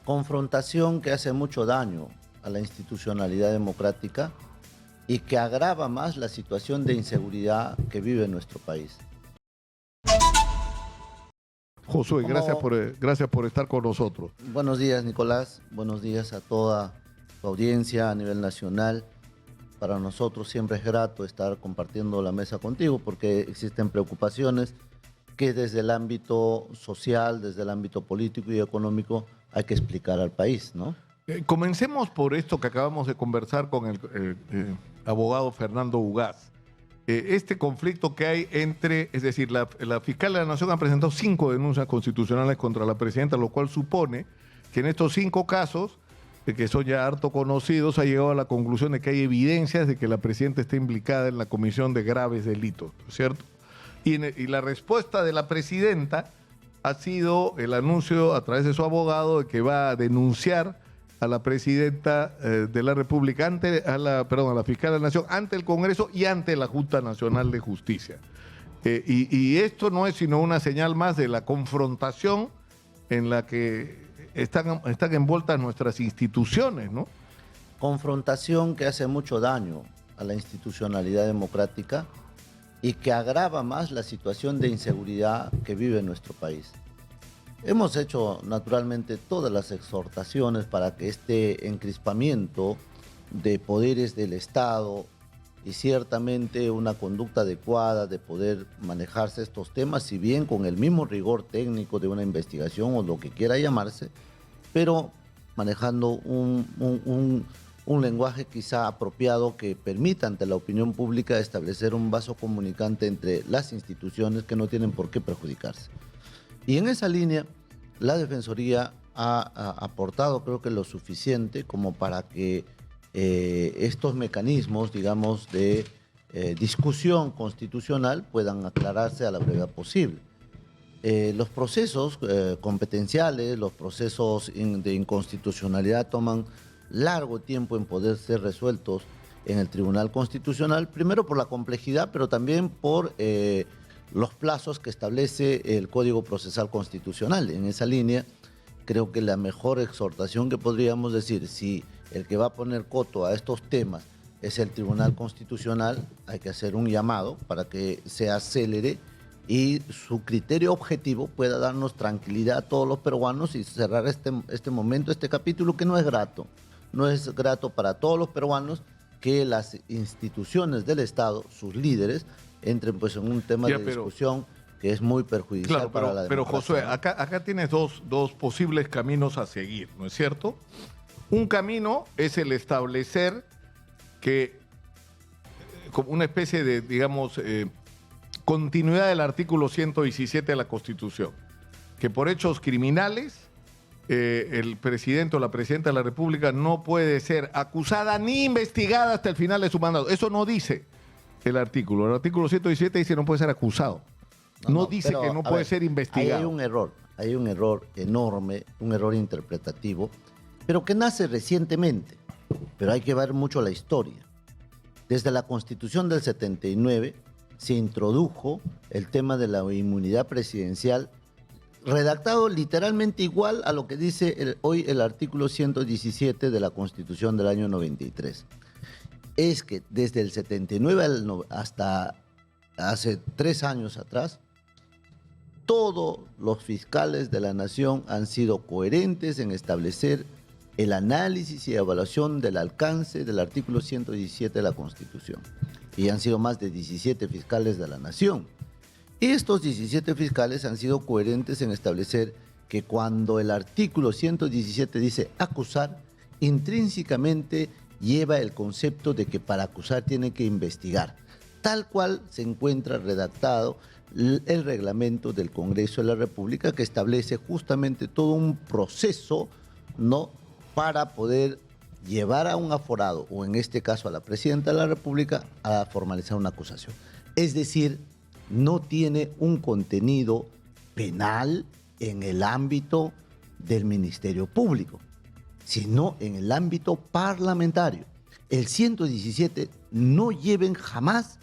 Confrontación que hace mucho daño a la institucionalidad democrática y que agrava más la situación de inseguridad que vive nuestro país. Josué, gracias por estar con nosotros. Buenos días, Nicolás. Buenos días a toda tu audiencia a nivel nacional. Para nosotros siempre es grato estar compartiendo la mesa contigo porque existen preocupaciones que desde el ámbito social, desde el ámbito político y económico hay que explicar al país, ¿no? Comencemos por esto que acabamos de conversar con el abogado Fernando Ugaz. Este conflicto que hay entre, es decir, la fiscal de la Nación ha presentado 5 denuncias constitucionales contra la presidenta, lo cual supone que en estos 5 casos, que son ya harto conocidos, ha llegado a la conclusión de que hay evidencias de que la presidenta está implicada en la comisión de graves delitos, ¿cierto? Y la respuesta de la presidenta ha sido el anuncio a través de su abogado de que va a denunciar a la presidenta de la República, a la fiscal de la Nación, ante el Congreso y ante la Junta Nacional de Justicia. Y esto no es sino una señal más de la confrontación en la que están envueltas nuestras instituciones, ¿no? Confrontación que hace mucho daño a la institucionalidad democrática y que agrava más la situación de inseguridad que vive nuestro país. Hemos hecho naturalmente todas las exhortaciones para que este encrispamiento de poderes del Estado y ciertamente una conducta adecuada de poder manejarse estos temas, si bien con el mismo rigor técnico de una investigación o lo que quiera llamarse, pero manejando un lenguaje quizá apropiado que permita ante la opinión pública establecer un vaso comunicante entre las instituciones que no tienen por qué perjudicarse. Y en esa línea, la Defensoría ha aportado, creo que lo suficiente como para que estos mecanismos, digamos, de discusión constitucional puedan aclararse a la brevedad posible. Los procesos competenciales, los procesos de inconstitucionalidad toman largo tiempo en poder ser resueltos en el Tribunal Constitucional, primero por la complejidad, pero también por los plazos que establece el Código Procesal Constitucional. En esa línea, creo que la mejor exhortación que podríamos decir, si el que va a poner coto a estos temas es el Tribunal Constitucional, hay que hacer un llamado para que se acelere y su criterio objetivo pueda darnos tranquilidad a todos los peruanos y cerrar este momento, este capítulo que no es grato. No es grato para todos los peruanos que las instituciones del Estado, sus líderes, entren pues en un tema de discusión que es muy perjudicial para la democracia. Pero Josué, acá tienes dos posibles caminos a seguir, ¿no es cierto? Un camino es el establecer que, como una especie de, digamos, continuidad del artículo 117 de la Constitución, que por hechos criminales el presidente o la presidenta de la República no puede ser acusada ni investigada hasta el final de su mandato. Eso no dice el artículo. El artículo 117 dice que no puede ser acusado. No dice que no puede ser investigado. Hay un error enorme, un error interpretativo, pero que nace recientemente. Pero hay que ver mucho la historia. Desde la Constitución del 79 se introdujo el tema de la inmunidad presidencial, redactado literalmente igual a lo que dice hoy el artículo 117 de la Constitución del año 93. Es que desde el 79 hasta hace 3 años atrás, todos los fiscales de la nación han sido coherentes en establecer el análisis y evaluación del alcance del artículo 117 de la Constitución. Y han sido más de 17 fiscales de la nación. Estos 17 fiscales han sido coherentes en establecer que cuando el artículo 117 dice acusar, intrínsecamente lleva el concepto de que para acusar tiene que investigar, tal cual se encuentra redactado el reglamento del Congreso de la República, que establece justamente todo un proceso, ¿no?, para poder llevar a un aforado, o en este caso a la presidenta de la República, a formalizar una acusación. Es decir, no tiene un contenido penal en el ámbito del Ministerio Público, sino en el ámbito parlamentario. El 117 no lleven jamás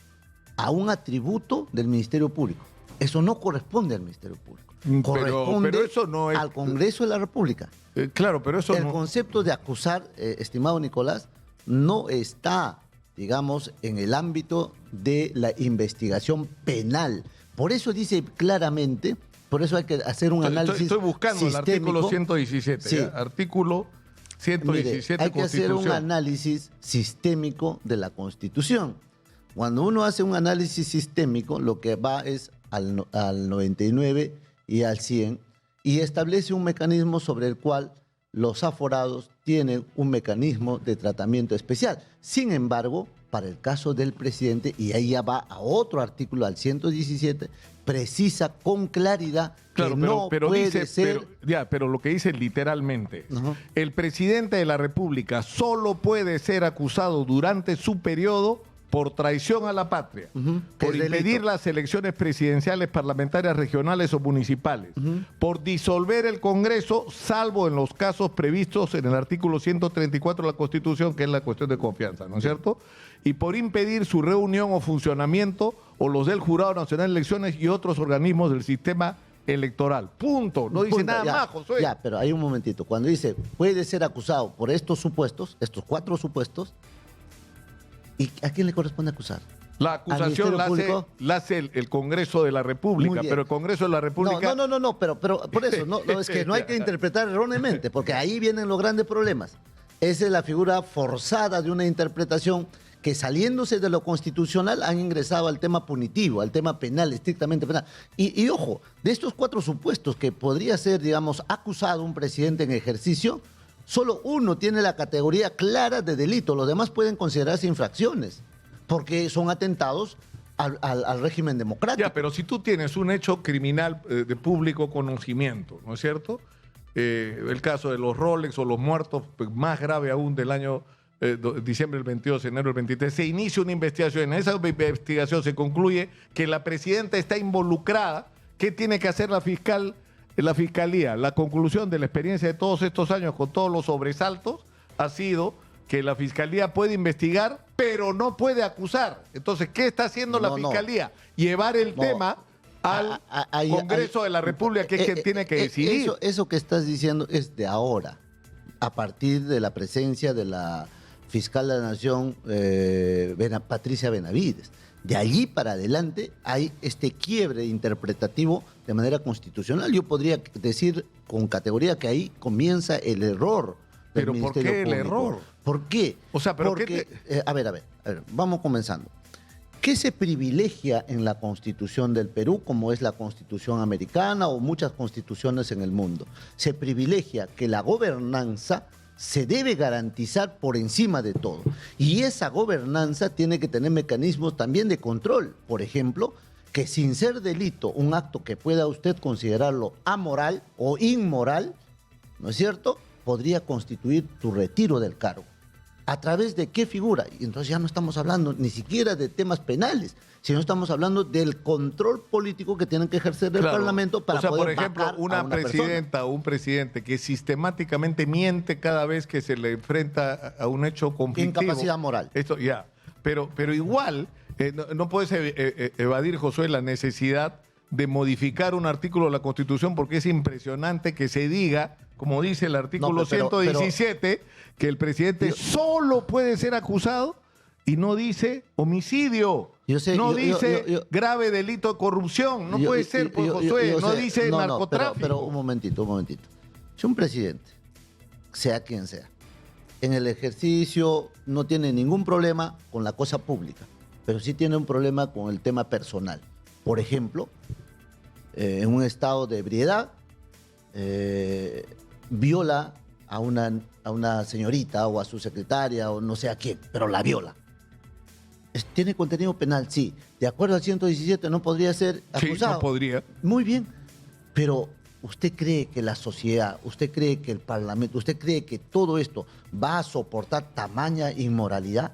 a un atributo del Ministerio Público. Eso no corresponde al Ministerio Público. Corresponde pero eso no es... al Congreso de la República. Claro, pero eso El no... concepto de acusar, estimado Nicolás, no está, digamos, en el ámbito de la investigación penal. Por eso dice claramente, por eso hay que hacer un análisis Estoy buscando sistémico. el artículo 117. Sí. Artículo 117 Mire, hay que hacer un análisis sistémico de la Constitución. Cuando uno hace un análisis sistémico, lo que va es al 99 y al 100 y establece un mecanismo sobre el cual los aforados tienen un mecanismo de tratamiento especial. Sin embargo, para el caso del presidente, y ahí ya va a otro artículo, al 117, precisa con claridad Claro, que no puede dice, ser... pero lo que dice literalmente, Ajá. el presidente de la República solo puede ser acusado durante su periodo por traición a la patria, que por es impedir delito. las elecciones presidenciales, parlamentarias, regionales o municipales, por disolver el Congreso, salvo en los casos previstos en el artículo 134 de la Constitución, que es la cuestión de confianza, ¿no es cierto? Y por impedir su reunión o funcionamiento o los del Jurado Nacional de Elecciones y otros organismos del sistema electoral. Punto. No dice Punto. nada Ya, más, Josué. Ya, pero hay un momentito. Cuando dice puede ser acusado por estos supuestos, estos 4 supuestos, ¿y a quién le corresponde acusar? La acusación la hace el Congreso de la República, pero el Congreso de la República... No, pero por eso, no, es que no hay que interpretar erróneamente, porque ahí vienen los grandes problemas. Esa es la figura forzada de una interpretación que saliéndose de lo constitucional han ingresado al tema punitivo, al tema penal, estrictamente penal. Y ojo, de estos 4 supuestos que podría ser, digamos, acusado un presidente en ejercicio, solo uno tiene la categoría clara de delito, los demás pueden considerarse infracciones, porque son atentados al régimen democrático. Ya, pero si tú tienes un hecho criminal de público conocimiento, ¿no es cierto? El caso de los Rolex o los muertos, pues, más grave aún del año diciembre del 22, enero del 23, se inicia una investigación. En esa investigación se concluye que la presidenta está involucrada. ¿Qué tiene que hacer la fiscalía? La conclusión de la experiencia de todos estos años con todos los sobresaltos ha sido que la fiscalía puede investigar, pero no puede acusar. Entonces, ¿qué está haciendo la fiscalía? Llevar el tema al Congreso de la República, que es quien tiene que decidir. Eso que estás diciendo es de ahora, a partir de la presencia de la fiscal de la Nación, Patricia Benavides. De allí para adelante hay este quiebre interpretativo de manera constitucional. Yo podría decir con categoría que ahí comienza el error del ¿Pero por Ministerio qué el Público. error? ¿Por qué? O sea, ¿pero porque, a ver, vamos comenzando. ¿Qué se privilegia en la Constitución del Perú, como es la Constitución americana o muchas constituciones en el mundo? Se privilegia que la gobernanza se debe garantizar por encima de todo. Y esa gobernanza tiene que tener mecanismos también de control. Por ejemplo, que sin ser delito, un acto que pueda usted considerarlo amoral o inmoral, ¿no es cierto?, podría constituir tu retiro del cargo. ¿A través de qué figura? Y entonces ya no estamos hablando ni siquiera de temas penales, sino estamos hablando del control político que tienen que ejercer el Parlamento para poder por ejemplo, vacar a una presidenta persona. o un presidente que sistemáticamente miente cada vez que se le enfrenta a un hecho conflictivo. Incapacidad moral. Esto ya. Pero igual no puedes evadir, Josué, la necesidad de modificar un artículo de la Constitución, porque es impresionante que se diga, como dice el artículo 117, que el presidente solo puede ser acusado y no dice homicidio. No dice grave delito de corrupción. No puede ser, Josué. No dice narcotráfico. Pero un momentito. Si un presidente, sea quien sea, en el ejercicio no tiene ningún problema con la cosa pública, pero sí tiene un problema con el tema personal. Por ejemplo, en un estado de ebriedad, viola a una señorita o a su secretaria o no sé a quién, pero la viola. ¿Tiene contenido penal? Sí. De acuerdo al 117 no podría ser acusado. Sí, no podría. Muy bien. Pero ¿usted cree que la sociedad, usted cree que el Parlamento, usted cree que todo esto va a soportar tamaña inmoralidad?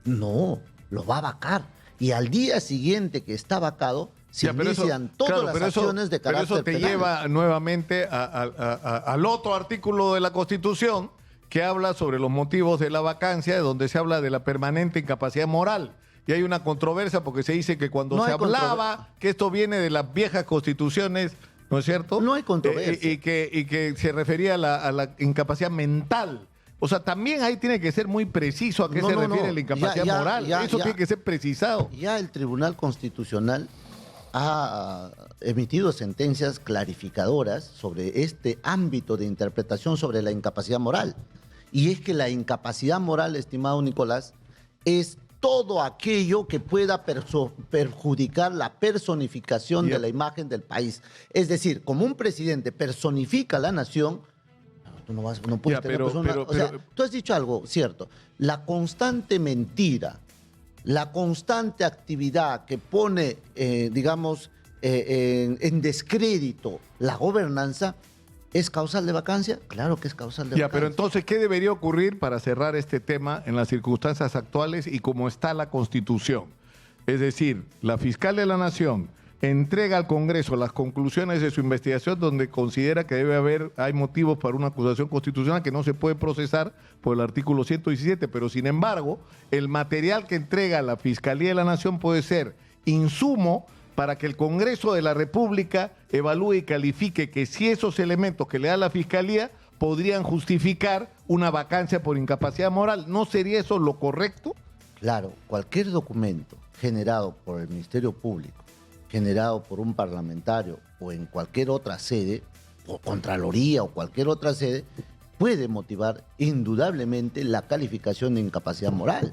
No, lo va a vacar. Y al día siguiente que está vacado, se inician todas las acciones de carácter penal. Pero eso te lleva nuevamente al otro artículo de la Constitución que habla sobre los motivos de la vacancia, donde se habla de la permanente incapacidad moral. Y hay una controversia porque se dice que cuando se hablaba que esto viene de las viejas constituciones ¿no es cierto? No hay controversia. Y que se refería a la incapacidad mental. O sea, también ahí tiene que ser muy preciso a qué se refiere la incapacidad moral. Eso tiene que ser precisado. Ya el Tribunal Constitucional ha emitido sentencias clarificadoras sobre este ámbito de interpretación sobre la incapacidad moral. Y es que la incapacidad moral, estimado Nicolás, es todo aquello que pueda perjudicar la personificación de la imagen del país. Es decir, como un presidente personifica a la nación, tú no puedes tener persona. O sea, tú has dicho algo cierto. La constante mentira, la constante actividad que pone, digamos, en descrédito la gobernanza, ¿es causal de vacancia? Claro que es causal de vacancia. Pero entonces, ¿qué debería ocurrir para cerrar este tema en las circunstancias actuales y como está la Constitución? Es decir, la fiscal de la Nación entrega al Congreso las conclusiones de su investigación donde considera que hay motivos para una acusación constitucional que no se puede procesar por el artículo 117, pero sin embargo, el material que entrega la Fiscalía de la Nación puede ser insumo para que el Congreso de la República evalúe y califique que si esos elementos que le da la Fiscalía podrían justificar una vacancia por incapacidad moral. ¿No sería eso lo correcto? Claro, cualquier documento generado por el Ministerio Público, generado por un parlamentario o en cualquier otra sede, o Contraloría o cualquier otra sede, puede motivar indudablemente la calificación de incapacidad moral.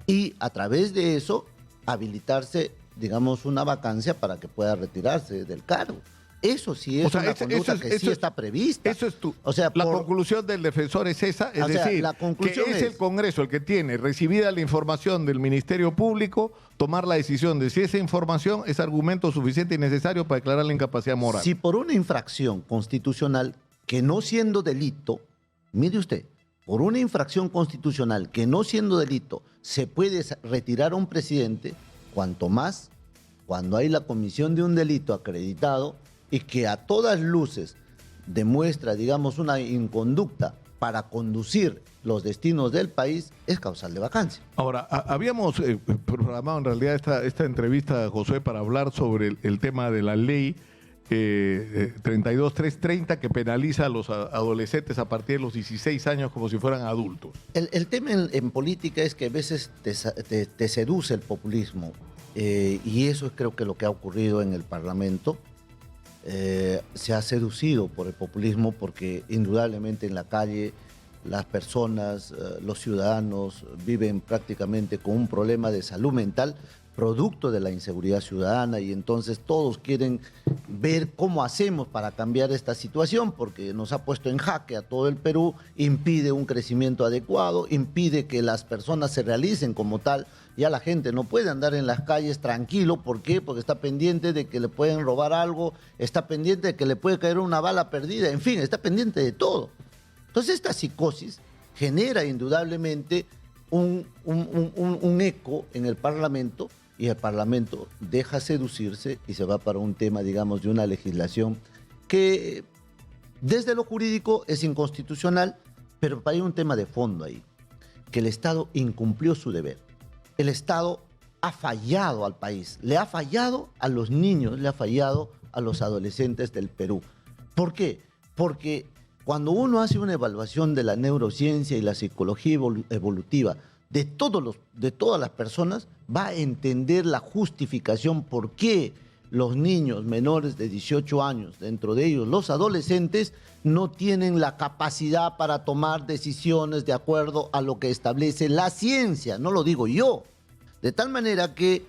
Y a través de eso, habilitarse, digamos, una vacancia para que pueda retirarse del cargo. Eso sí es una conducta que sí está prevista. Eso es la conclusión del defensor es esa, es decir, la conclusión que es el Congreso el que tiene, recibida la información del Ministerio Público, tomar la decisión de si esa información es argumento suficiente y necesario para declarar la incapacidad moral. Si por una infracción constitucional que no siendo delito, mire usted, por una infracción constitucional que no siendo delito se puede retirar a un presidente, cuanto más cuando hay la comisión de un delito acreditado y que a todas luces demuestra, digamos, una inconducta para conducir los destinos del país, es causal de vacancia. Ahora, habíamos programado en realidad esta entrevista, José, para hablar sobre el tema de la ley 32.330 que penaliza a los adolescentes a partir de los 16 años como si fueran adultos. El tema en política es que a veces te seduce el populismo y eso es creo que lo que ha ocurrido en el Parlamento. Se ha seducido por el populismo porque indudablemente en la calle las personas, los ciudadanos viven prácticamente con un problema de salud mental producto de la inseguridad ciudadana y entonces todos quieren ver cómo hacemos para cambiar esta situación porque nos ha puesto en jaque a todo el Perú, impide un crecimiento adecuado, impide que las personas se realicen como tal. Ya la gente no puede andar en las calles tranquilo. ¿Por qué? Porque está pendiente de que le pueden robar algo, está pendiente de que le puede caer una bala perdida, en fin, está pendiente de todo. Entonces esta psicosis genera indudablemente un eco en el Parlamento y el Parlamento deja seducirse y se va para un tema, digamos, de una legislación que desde lo jurídico es inconstitucional, pero hay un tema de fondo ahí, que el Estado incumplió su deber. El Estado ha fallado al país, le ha fallado a los niños, le ha fallado a los adolescentes del Perú. ¿Por qué? Porque cuando uno hace una evaluación de la neurociencia y la psicología evolutiva de todas las personas, va a entender la justificación por qué los niños menores de 18 años, dentro de ellos los adolescentes, no tienen la capacidad para tomar decisiones de acuerdo a lo que establece la ciencia, no lo digo yo. De tal manera que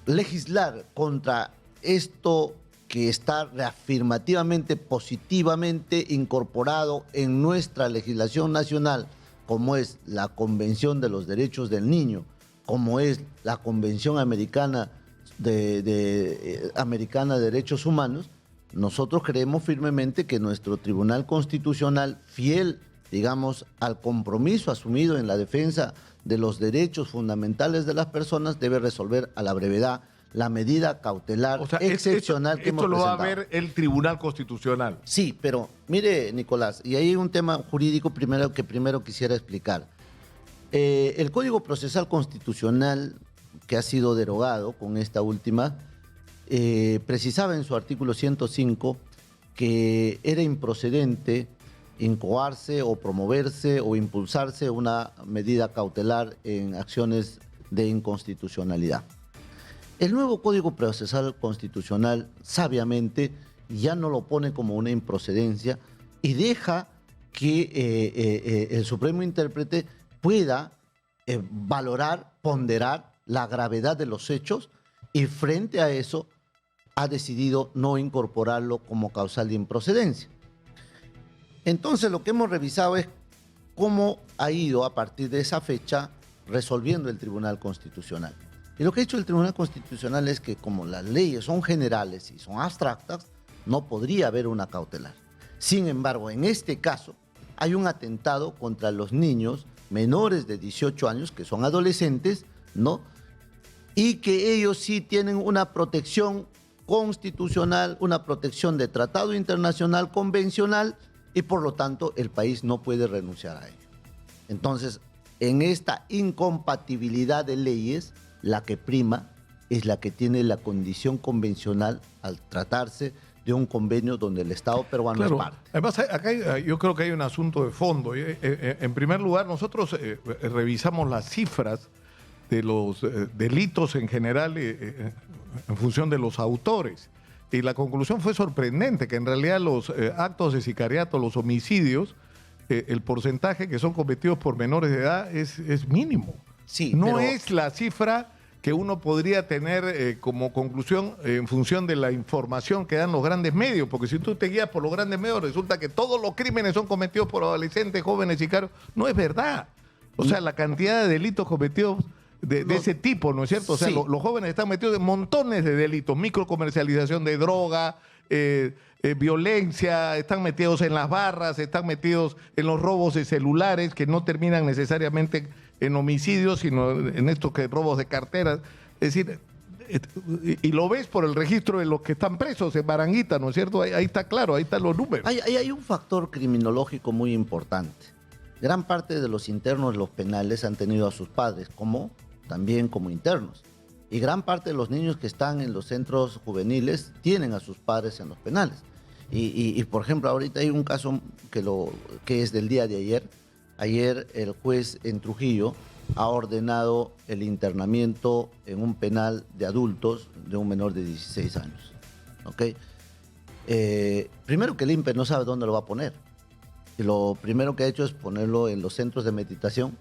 legislar contra esto que está reafirmativamente, positivamente incorporado en nuestra legislación nacional, como es la Convención de los Derechos del Niño, como es la Convención Americana de Derechos Humanos, nosotros creemos firmemente que nuestro Tribunal Constitucional, fiel, digamos, al compromiso asumido en la defensa de los derechos fundamentales de las personas, debe resolver a la brevedad la medida cautelar excepcional que hemos presentado. Esto lo va a ver el Tribunal Constitucional. Sí, pero mire, Nicolás, y ahí hay un tema jurídico que primero quisiera explicar. El Código Procesal Constitucional, que ha sido derogado con esta última, precisaba en su artículo 105 que era improcedente incoarse o promoverse o impulsarse una medida cautelar en acciones de inconstitucionalidad. El nuevo Código Procesal Constitucional sabiamente ya no lo pone como una improcedencia y deja que el Supremo Intérprete pueda valorar, ponderar la gravedad de los hechos y frente a eso ha decidido no incorporarlo como causal de improcedencia. Entonces lo que hemos revisado es cómo ha ido a partir de esa fecha resolviendo el Tribunal Constitucional. Y lo que ha hecho el Tribunal Constitucional es que como las leyes son generales y son abstractas, no podría haber una cautelar. Sin embargo, en este caso hay un atentado contra los niños menores de 18 años, que son adolescentes, ¿no? Y que ellos sí tienen una protección constitucional, una protección de tratado internacional convencional, y por lo tanto el país no puede renunciar a ello. Entonces, en esta incompatibilidad de leyes, la que prima es la que tiene la condición convencional al tratarse de un convenio donde el Estado peruano es parte. Además, acá yo creo que hay un asunto de fondo. En primer lugar, nosotros revisamos las cifras de los delitos en general en función de los autores. Y la conclusión fue sorprendente, que en realidad los actos de sicariato, los homicidios, el porcentaje que son cometidos por menores de edad es mínimo. Sí, no pero es la cifra que uno podría tener como conclusión en función de la información que dan los grandes medios, porque si tú te guías por los grandes medios, resulta que todos los crímenes son cometidos por adolescentes, jóvenes, sicarios. No es verdad. O sea, la cantidad de delitos cometidos de ese tipo, ¿no es cierto? O sea, Sí. los jóvenes están metidos en montones de delitos, microcomercialización de droga, violencia, están metidos en las barras, están metidos en los robos de celulares que no terminan necesariamente en homicidios, sino en estos robos de carteras. Es decir, y lo ves por el registro de los que están presos en Baranguita, ¿no es cierto? Ahí está claro, ahí están los números. hay un factor criminológico muy importante. Gran parte de los internos de los penales han tenido a sus padres también como internos. Y gran parte de los niños que están en los centros juveniles tienen a sus padres en los penales. Y por ejemplo, ahorita hay un caso que es del día de ayer. Ayer el juez en Trujillo ha ordenado el internamiento en un penal de adultos de un menor de 16 años. ¿Ok? Primero que el INPE no sabe dónde lo va a poner. Y lo primero que ha hecho es ponerlo en los centros de meditación,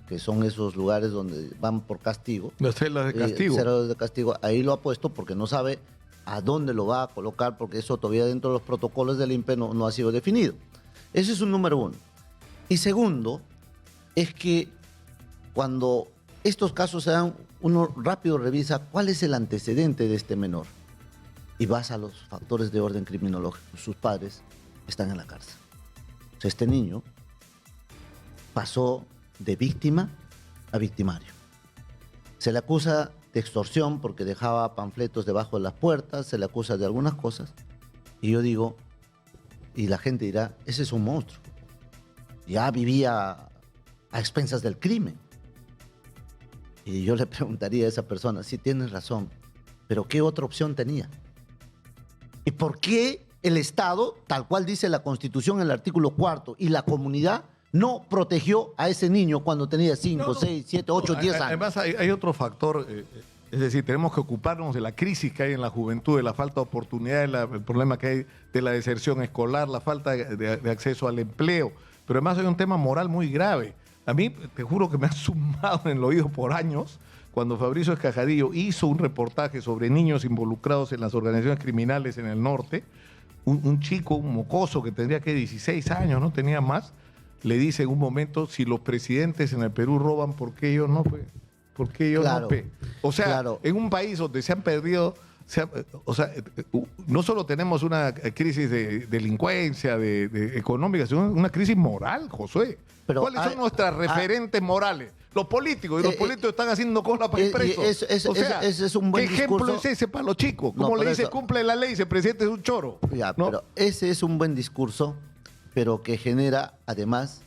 que son esos lugares donde van por castigo. Las celdas de castigo. Celdas de castigo. Ahí lo ha puesto porque no sabe a dónde lo va a colocar, porque eso todavía dentro de los protocolos del INPE no ha sido definido. Ese es un número uno. Y segundo, es que cuando estos casos se dan, uno rápido revisa cuál es el antecedente de este menor. Y vas a los factores de orden criminológico. Sus padres están en la cárcel. O sea, este niño pasó de víctima a victimario. Se le acusa de extorsión porque dejaba panfletos debajo de las puertas, se le acusa de algunas cosas. Y yo digo, y la gente dirá, ese es un monstruo. Ya vivía a expensas del crimen. Y yo le preguntaría a esa persona, sí, tienes razón, pero ¿qué otra opción tenía? ¿Y por qué el Estado, tal cual dice la Constitución en el artículo 4, y la comunidad no protegió a ese niño cuando tenía 5, 6, 7, 8, 10 años? Además, hay otro factor, es decir, tenemos que ocuparnos de la crisis que hay en la juventud, de la falta de oportunidades, el problema que hay de la deserción escolar, la falta de acceso al empleo. Pero además hay un tema moral muy grave. A mí, te juro que me ha sumado en el oído por años cuando Fabricio Escajadillo hizo un reportaje sobre niños involucrados en las organizaciones criminales en el norte. Un chico, un mocoso que tendría que 16 años, no tenía más, le dice en un momento, si los presidentes en el Perú roban, ¿por qué ellos no? ¿Por qué ellos Claro, no? O sea, claro. en un país donde se han perdido... no solo tenemos una crisis de delincuencia, de económica, sino una crisis moral, Josué. Pero ¿Cuáles son nuestras referentes morales? Los políticos, y los políticos están haciendo cola para ir presos. Ese es un buen ¿qué ejemplo discurso? es ese para los chicos? No, ¿Cómo por le dice, eso- cumple la ley y el presidente es un choro? Ya, ¿no? pero ese es un buen discurso, pero que genera además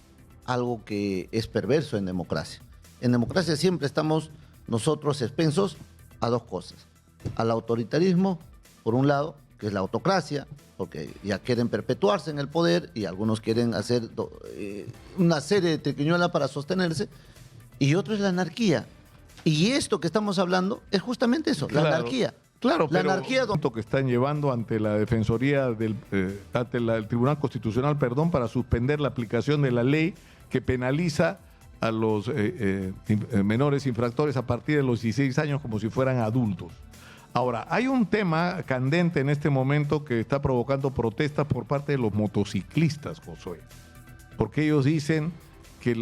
algo que es perverso en democracia. En democracia siempre estamos nosotros expensos a dos cosas. al autoritarismo, por un lado, que es la autocracia, porque ya quieren perpetuarse en el poder y algunos quieren hacer una serie de triquiñuelas para sostenerse, y otro es la anarquía. Y esto que estamos hablando es justamente eso, la anarquía. Claro, la pero anarquía que están llevando ante la Defensoría ante el Tribunal Constitucional, para suspender la aplicación de la ley que penaliza a los menores infractores a partir de los 16 años como si fueran adultos. Ahora, hay un tema candente en este momento que está provocando protestas por parte de los motociclistas, Josué, porque ellos dicen que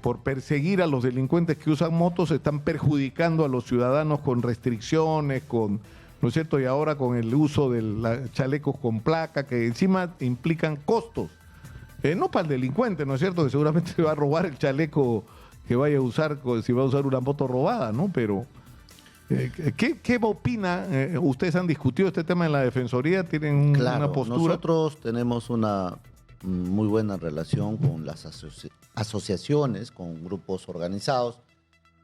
por perseguir a los delincuentes que usan motos están perjudicando a los ciudadanos con restricciones, ¿no es cierto? Y ahora con el uso de chalecos con placa, que encima implican costos. No para el delincuente, ¿no es cierto? Que seguramente se va a robar el chaleco que vaya a usar si va a usar una moto robada, ¿no? Pero, ¿qué opina? ¿Ustedes han discutido este tema en la Defensoría? ¿Tienen una postura? Nosotros tenemos una muy buena relación con las asociaciones, con grupos organizados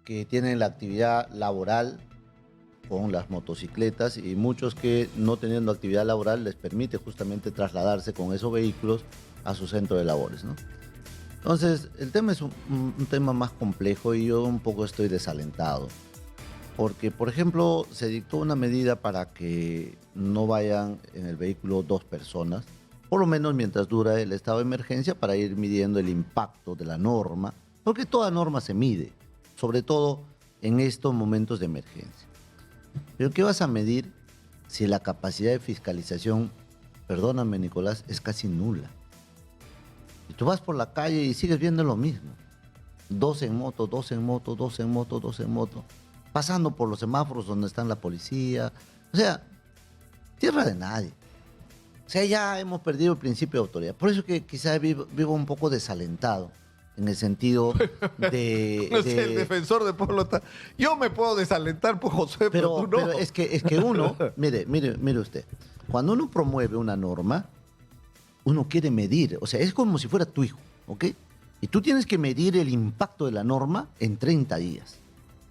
que tienen la actividad laboral con las motocicletas, y muchos que no teniendo actividad laboral les permite justamente trasladarse con esos vehículos a su centro de labores, ¿no? Entonces, el tema es un tema más complejo y yo un poco estoy desalentado. Porque, por ejemplo, se dictó una medida para que no vayan en el vehículo 2 personas, por lo menos mientras dura el estado de emergencia, para ir midiendo el impacto de la norma, porque toda norma se mide, sobre todo en estos momentos de emergencia. Pero ¿qué vas a medir si la capacidad de fiscalización, perdóname Nicolás, es casi nula? Y tú vas por la calle y sigues viendo lo mismo. 2 en moto, 2 en moto, 2 en moto, 2 en moto, pasando por los semáforos donde están la policía. O sea, tierra de nadie. O sea, ya hemos perdido el principio de autoridad. Por eso que quizás vivo un poco desalentado, en el sentido de... No sé, el defensor del pueblo está... Yo me puedo desalentar, pues, José, pero tú no. Pero es que uno, mire usted, cuando uno promueve una norma, uno quiere medir, o sea, es como si fuera tu hijo, ¿ok? Y tú tienes que medir el impacto de la norma en 30 días.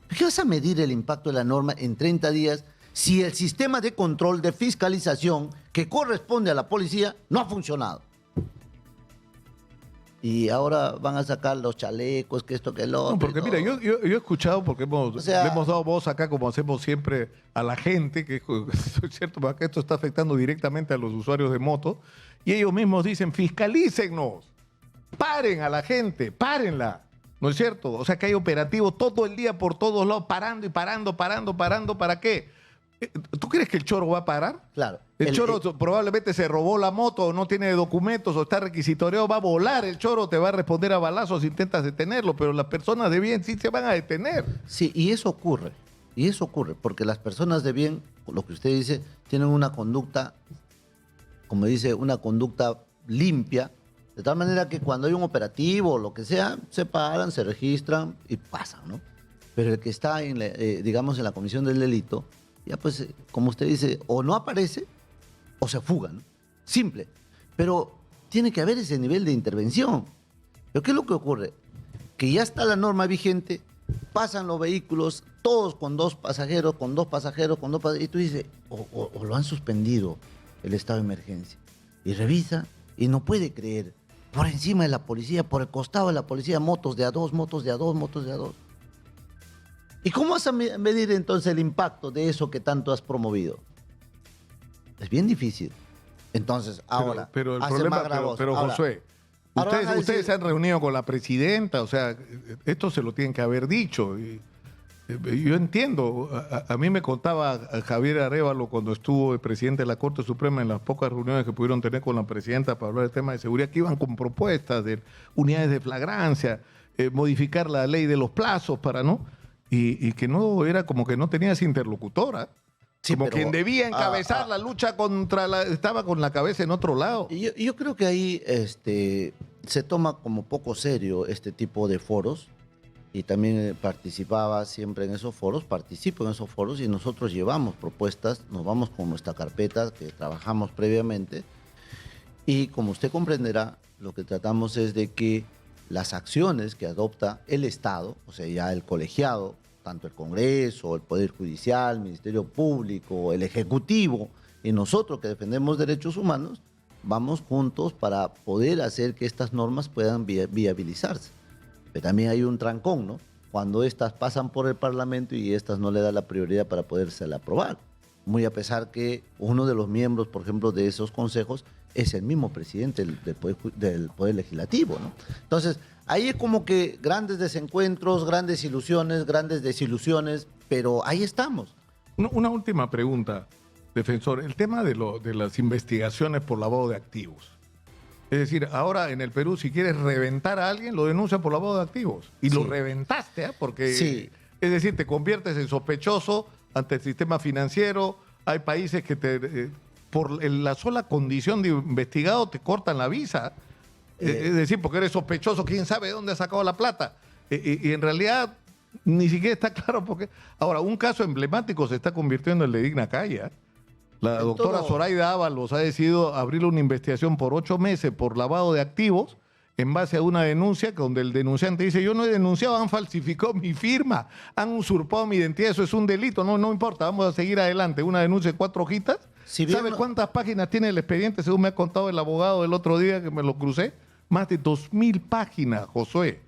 ¿Por qué vas a medir el impacto de la norma en 30 días si el sistema de control, de fiscalización que corresponde a la policía no ha funcionado? Y ahora van a sacar los chalecos, que esto, que lo otro. No, porque mira, yo he escuchado, porque le hemos dado voz acá, como hacemos siempre, a la gente, que es cierto, porque esto está afectando directamente a los usuarios de moto, y ellos mismos dicen, fiscalícennos, paren a la gente, párenla, ¿no es cierto? O sea, que hay operativos todo el día por todos lados, parando y parando, ¿para qué? ¿Tú crees que el choro va a parar? Claro. El choro probablemente se robó la moto, o no tiene documentos, o está requisitoriado, va a volar el choro, te va a responder a balazos si intentas detenerlo, pero las personas de bien sí se van a detener. Sí, y eso ocurre, porque las personas de bien, lo que usted dice, tienen una conducta, como dice, una conducta limpia, de tal manera que cuando hay un operativo o lo que sea, se paran, se registran y pasan, ¿no? Pero el que está, digamos, en la comisión del delito, ya pues, como usted dice, o no aparece o se fuga, ¿no? Simple. Pero tiene que haber ese nivel de intervención. ¿Pero qué es lo que ocurre? Que ya está la norma vigente, pasan los vehículos, todos con 2 pasajeros, y tú dices, o lo han suspendido el estado de emergencia. Y revisa y no puede creer. Por encima de la policía, por el costado de la policía, motos de a 2, motos de a 2. ¿Y cómo vas a medir entonces el impacto de eso que tanto has promovido? Es bien difícil. Entonces, ahora, pero el problema, pero Josué, ustedes se han reunido con la presidenta, o sea, esto se lo tienen que haber dicho. Yo entiendo, a mí me contaba Javier Arévalo cuando estuvo el presidente de la Corte Suprema en las pocas reuniones que pudieron tener con la presidenta para hablar del tema de seguridad, que iban con propuestas de unidades de flagrancia, modificar la ley de los plazos para, ¿no? Y que no era como que no tenías interlocutora. Sí, como quien debía encabezar la lucha estaba con la cabeza en otro lado. Yo creo que ahí se toma como poco serio este tipo de foros, y también participaba siempre en esos foros, participo en esos foros, y nosotros llevamos propuestas, nos vamos con nuestra carpeta que trabajamos previamente, y como usted comprenderá, lo que tratamos es de que las acciones que adopta el Estado, o sea, ya el colegiado tanto el Congreso, el Poder Judicial, el Ministerio Público, el Ejecutivo y nosotros que defendemos derechos humanos, vamos juntos para poder hacer que estas normas puedan viabilizarse. Pero también hay un trancón, ¿no? Cuando estas pasan por el Parlamento y estas no le da la prioridad para poderse aprobar. Muy a pesar que uno de los miembros, por ejemplo, de esos consejos es el mismo presidente del Poder Legislativo, ¿no? Entonces, ahí es como que grandes desencuentros, grandes ilusiones, grandes desilusiones, pero ahí estamos. Una última pregunta, defensor. El tema de las investigaciones por lavado de activos. Es decir, ahora en el Perú, si quieres reventar a alguien, lo denuncia por lavado de activos. Y sí, lo reventaste, ¿eh? Porque, sí, es decir, te conviertes en sospechoso ante el sistema financiero. Hay países que por la sola condición de investigado te cortan la visa. Es decir, porque eres sospechoso, quién sabe de dónde ha sacado la plata. Y en realidad ni siquiera está claro por qué. Ahora, un caso emblemático se está convirtiendo en el de Digna Calla. La doctora Zoraida Ábalos ha decidido abrir una investigación por 8 meses por lavado de activos en base a una denuncia donde el denunciante dice: yo no he denunciado, han falsificado mi firma, han usurpado mi identidad, eso es un delito, no importa, vamos a seguir adelante. Una denuncia de 4 hojitas. ¿Sabe cuántas páginas tiene el expediente, según me ha contado el abogado el otro día que me lo crucé? Más de 2.000 páginas, Josué.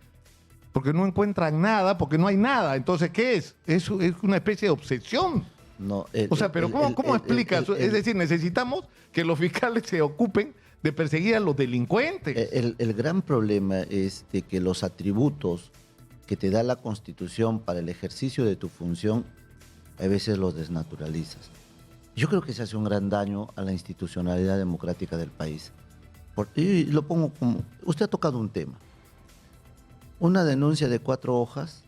Porque no encuentran nada, porque no hay nada. Entonces, ¿qué es? Es una especie de obsesión. No, pero ¿cómo explicas? Es decir, necesitamos que los fiscales se ocupen de perseguir a los delincuentes. El gran problema es de que los atributos que te da la Constitución para el ejercicio de tu función, a veces los desnaturalizas. Yo creo que se hace un gran daño a la institucionalidad democrática del país. Y lo pongo como... Usted ha tocado un tema. Una denuncia de 4 hojas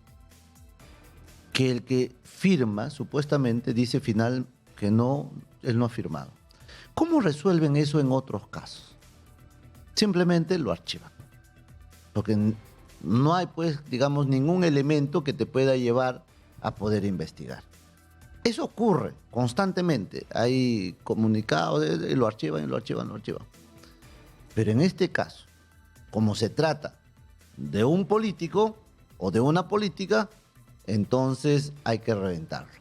que el que firma, supuestamente, dice final que no, él no ha firmado. ¿Cómo resuelven eso en otros casos? Simplemente lo archivan. Porque no hay, pues, digamos, ningún elemento que te pueda llevar a poder investigar. Eso ocurre constantemente. Hay comunicados, y lo archivan, y lo archivan, lo archivan. Pero en este caso, como se trata de un político o de una política, entonces hay que reventarlo.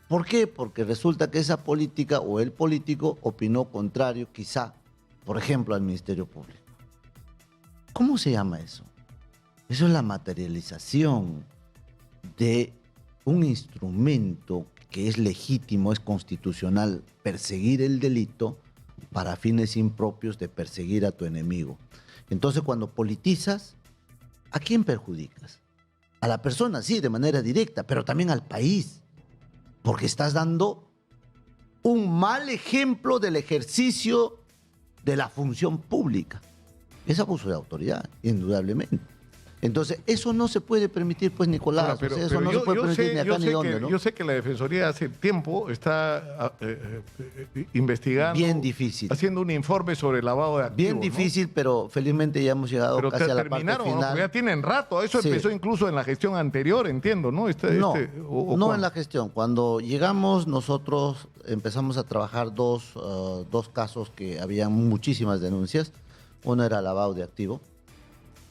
¿Por qué? Porque resulta que esa política o el político opinó contrario, quizá, por ejemplo, al Ministerio Público. ¿Cómo se llama eso? Eso es la materialización de un instrumento que es legítimo, es constitucional, perseguir el delito para fines impropios de perseguir a tu enemigo. Entonces, cuando politizas, ¿a quién perjudicas? A la persona, sí, de manera directa, pero también al país, porque estás dando un mal ejemplo del ejercicio de la función pública. Es abuso de autoridad, indudablemente. Entonces, eso no se puede permitir, pues, Nicolás. Eso no se puede permitir ni acá ni donde, ¿no? Yo sé que la Defensoría hace tiempo está investigando. Bien difícil. Haciendo un informe sobre el lavado de activos. Bien difícil, ¿no? Pero felizmente ya hemos llegado casi a la parte final. ¿No? Porque ya tienen rato. Eso sí. Empezó incluso en la gestión anterior, entiendo, ¿no? No en la gestión. Cuando llegamos, nosotros empezamos a trabajar dos casos que habían muchísimas denuncias. Uno era lavado de activo.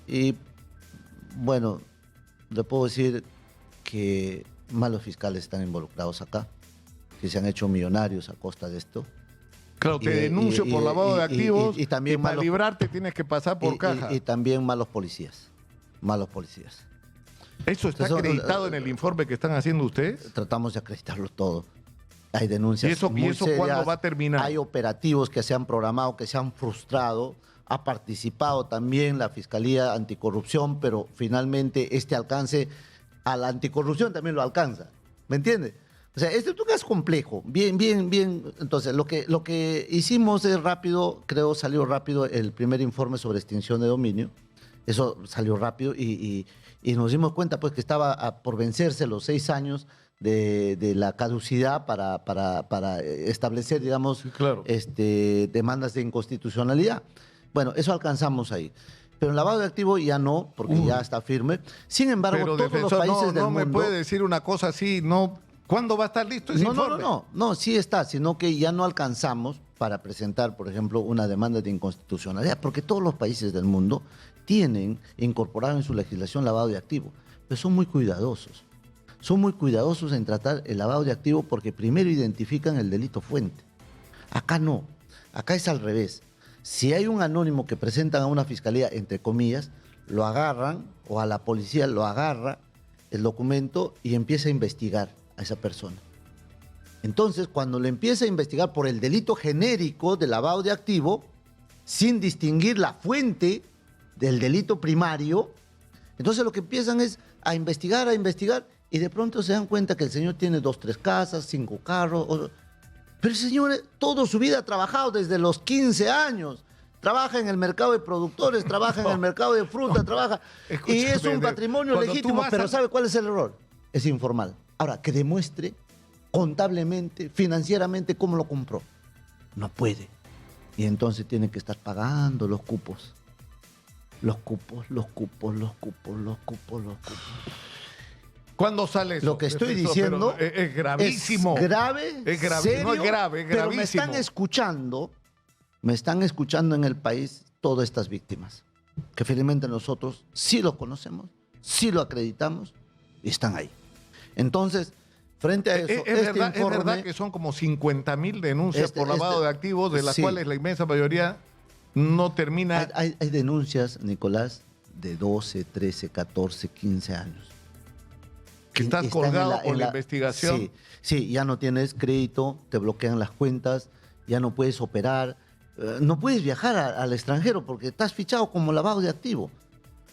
Y bueno, le puedo decir que malos fiscales están involucrados acá, que se han hecho millonarios a costa de esto. Claro, te denuncio por lavado de activos y también para librarte tienes que pasar por caja. Y también malos policías. ¿Eso está acreditado en el informe que están haciendo ustedes? Tratamos de acreditarlo todo. Hay denuncias ¿Y eso cuándo va a terminar? Hay operativos que se han programado, que se han frustrado. Ha participado también la Fiscalía Anticorrupción, pero finalmente este alcance a la anticorrupción también lo alcanza. ¿Me entiendes? O sea, este es un caso complejo. Bien. Entonces, lo que hicimos es rápido, creo salió rápido el primer informe sobre extinción de dominio. Eso salió rápido y nos dimos cuenta, pues, que estaba por vencerse los 6 años de la caducidad para establecer, digamos, claro, demandas de inconstitucionalidad. Bueno, eso alcanzamos ahí. Pero el lavado de activos ya no, porque ya está firme. Sin embargo, pero todos los países del mundo... No me puede decir una cosa así, no. ¿Cuándo va a estar listo ese informe? No, sí está, sino que ya no alcanzamos para presentar, por ejemplo, una demanda de inconstitucionalidad, porque todos los países del mundo tienen incorporado en su legislación lavado de activos, pero son muy cuidadosos. son muy cuidadosos en tratar el lavado de activos porque primero identifican el delito fuente. Acá no, acá es al revés. Si hay un anónimo que presentan a una fiscalía, entre comillas, lo agarran o a la policía lo agarra el documento y empieza a investigar a esa persona. Entonces, cuando le empieza a investigar por el delito genérico de lavado de activo, sin distinguir la fuente del delito primario, entonces lo que empiezan es a investigar, y de pronto se dan cuenta que el señor tiene 2, 3 casas, 5 carros. Pero el señor toda su vida ha trabajado desde los 15 años. Trabaja en el mercado de productores, trabaja en el mercado de fruta, trabaja. Escúchame, Y es un patrimonio legítimo, pero ¿sabe cuál es el error? Es informal. Ahora, que demuestre contablemente, financieramente, cómo lo compró. No puede. Y entonces tiene que estar pagando los cupos. Los cupos. ¿Cuándo sale eso? Lo que estoy diciendo es gravísimo. Es grave, es grave, serio, no es grave, es pero gravísimo. me están escuchando en el país todas estas víctimas, que felizmente nosotros sí los conocemos, sí lo acreditamos y están ahí. Entonces, frente a eso, es verdad que son como 50.000 denuncias por lavado de activos, de las cuales la inmensa mayoría no termina. Hay denuncias, Nicolás, de 12, 13, 14, 15 años. Que estás colgado por la investigación. Sí, ya no tienes crédito, te bloquean las cuentas, ya no puedes operar, no puedes viajar al extranjero porque estás fichado como lavado de activo.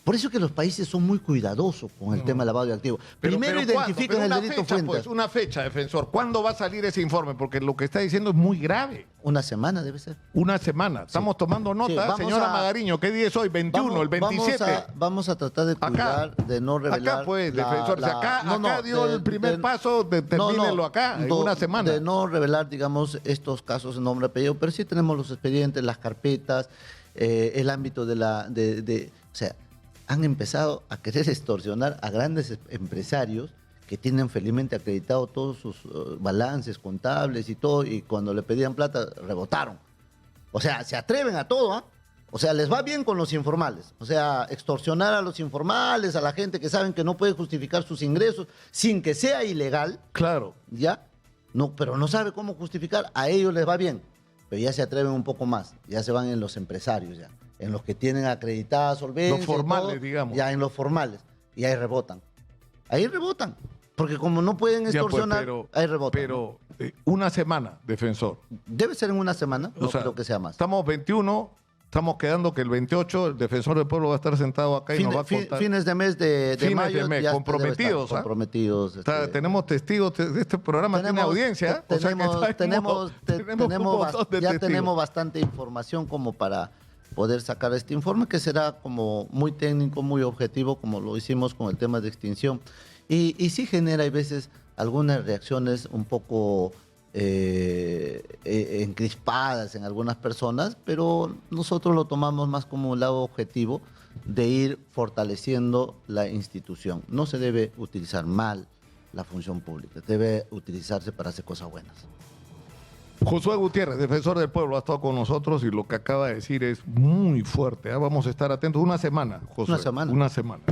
Por eso es que los países son muy cuidadosos con el tema del lavado de activos. Primero identifican el delito fuente. Pues, una fecha, defensor. ¿Cuándo va a salir ese informe? Porque lo que está diciendo es muy grave. Una semana debe ser. Una semana. Estamos tomando nota. Señora Magariño, ¿qué día es hoy? 21, el 27. Vamos a tratar de cuidar, de no revelar. Acá pues, defensor. Acá dio el primer paso, termínelo acá, en una semana. De no revelar, digamos, estos casos en nombre y apellido, pero sí tenemos los expedientes, las carpetas, el ámbito de o sea, han empezado a querer extorsionar a grandes empresarios que tienen felizmente acreditado todos sus balances contables y todo, y cuando le pedían plata, rebotaron. O sea, se atreven a todo, ¿ah? O sea, les va bien con los informales. O sea, extorsionar a los informales, a la gente que saben que no puede justificar sus ingresos sin que sea ilegal. Claro. ¿Ya? No, pero no sabe cómo justificar, a ellos les va bien. Pero ya se atreven un poco más, ya se van en los empresarios ya. En los que tienen acreditada solvencia. Los formales, todo, digamos. Ya en los formales. Y ahí rebotan. Ahí rebotan. Porque como no pueden extorsionar, ahí rebotan. Pero una semana, defensor. Debe ser en una semana, no creo que sea más. Estamos 21, estamos quedando que el 28 el defensor del pueblo va a estar sentado acá y nos va a contar. Fines de mes de mayo. De mes, ya comprometidos. Comprometidos. Tenemos testigos de este programa, tiene audiencia. Tenemos bastante información como para poder sacar este informe, que será como muy técnico, muy objetivo, como lo hicimos con el tema de extinción. Y sí genera, a veces, algunas reacciones un poco encrispadas en algunas personas, pero nosotros lo tomamos más como un lado objetivo de ir fortaleciendo la institución. No se debe utilizar mal la función pública, debe utilizarse para hacer cosas buenas. Josué Gutiérrez, defensor del pueblo, ha estado con nosotros y lo que acaba de decir es muy fuerte. Vamos a estar atentos. Una semana, Josué. Una semana. Una semana.